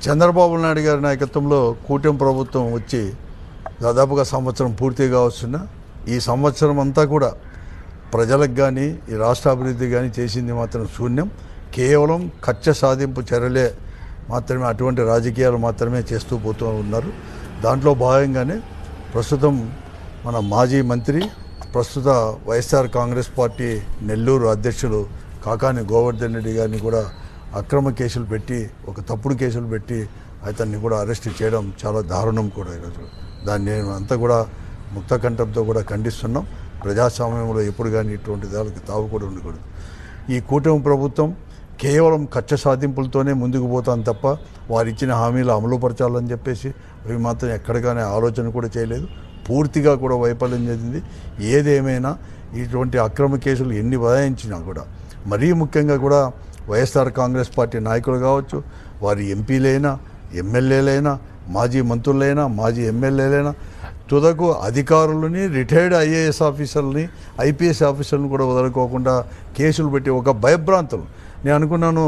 చంద్రబాబు నాయుడు గారి నాయకత్వంలో కూటమి ప్రభుత్వం వచ్చి దాదాపుగా సంవత్సరం పూర్తిగా వస్తున్న ఈ సంవత్సరం అంతా కూడా ప్రజలకు కానీ ఈ రాష్ట్ర అభివృద్ధి కానీ చేసింది మాత్రం శూన్యం. కేవలం కక్ష సాధింపు చర్యలే మాత్రమే, అటువంటి రాజకీయాలు మాత్రమే చేస్తూ పోతూ ఉన్నారు. దాంట్లో భాగంగానే ప్రస్తుతం మన మాజీ మంత్రి, ప్రస్తుత వైఎస్ఆర్ కాంగ్రెస్ పార్టీ నెల్లూరు అధ్యక్షులు కాకాని గోవర్ధన్ రెడ్డి గారిని కూడా అక్రమ కేసులు పెట్టి, ఒక తప్పుడు కేసులు పెట్టి అతన్ని కూడా అరెస్ట్ చేయడం చాలా దారుణం కూడా ఈరోజు. దాన్ని నేను అంతా కూడా ముక్త కంఠంతో కూడా ఖండిస్తున్నాం. ప్రజాస్వామ్యంలో ఎప్పుడు కానీ ఇటువంటి దానికి తావు కూడా ఉండకూడదు. ఈ కూటమి ప్రభుత్వం కేవలం కక్ష సాధింపులతోనే ముందుకు పోతాం తప్ప వారు ఇచ్చిన హామీలు అమలుపరచాలని చెప్పేసి అవి మాత్రం ఎక్కడికైనా ఆలోచన కూడా చేయలేదు. పూర్తిగా కూడా వైఫల్యం చెందింది. ఏదేమైనా ఇటువంటి అక్రమ కేసులు ఎన్ని బదాయించినా కూడా, మరీ ముఖ్యంగా కూడా వైఎస్ఆర్ కాంగ్రెస్ పార్టీ నాయకులు కావచ్చు, వారి ఎంపీలైనా, ఎమ్మెల్యేలైనా, మాజీ మంత్రులైనా, మాజీ ఎమ్మెల్యేలైనా, తుదకు అధికారులని, రిటైర్డ్ ఐఏఎస్ ఆఫీసర్లని, ఐపీఎస్ ఆఫీసర్లను కూడా వదులుకోకుండా కేసులు పెట్టి ఒక భయభ్రాంతులు. నేను అనుకున్నాను,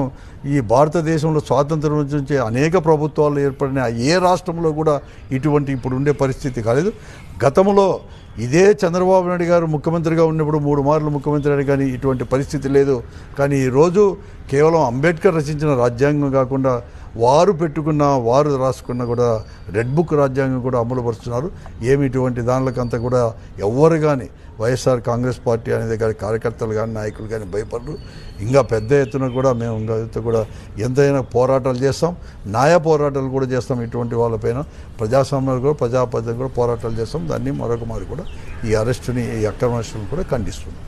ఈ భారతదేశంలో స్వాతంత్రం నుంచి అనేక ప్రభుత్వాలు ఏర్పడిన ఏ రాష్ట్రంలో కూడా ఇటువంటి ఇప్పుడు ఉండే పరిస్థితి కాలేదు. గతంలో ఇదే చంద్రబాబు నాయుడు గారు ముఖ్యమంత్రిగా ఉన్నప్పుడు 3 మార్లు ముఖ్యమంత్రి అని కానీ ఇటువంటి పరిస్థితి లేదు. కానీ ఈరోజు కేవలం అంబేద్కర్ రచించిన రాజ్యాంగం కాకుండా వారు పెట్టుకున్న, వారు రాసుకున్న కూడా రెడ్ బుక్ రాజ్యాంగం కూడా అమలుపరుస్తున్నారు. ఏమి ఇటువంటి దానికంతా కూడా ఎవ్వరు కానీ వైఎస్ఆర్ కాంగ్రెస్ పార్టీ అనేది కానీ కార్యకర్తలు కానీ నాయకులు కానీ భయపడరు. ఇంకా పెద్ద ఎత్తున కూడా మేము ఇంకా కూడా ఎంతైనా పోరాటాలు చేస్తాం, న్యాయ పోరాటాలు కూడా చేస్తాం. ఇటువంటి వాళ్ళపైన ప్రజాస్వామ్యాలు కూడా, ప్రజాపద్యం కూడా పోరాటాలు చేస్తాం. దాన్ని మరొక మారి కూడా ఈ అరెస్టుని, ఈ అక్రమ అరెస్టుని కూడా ఖండిస్తున్నాం.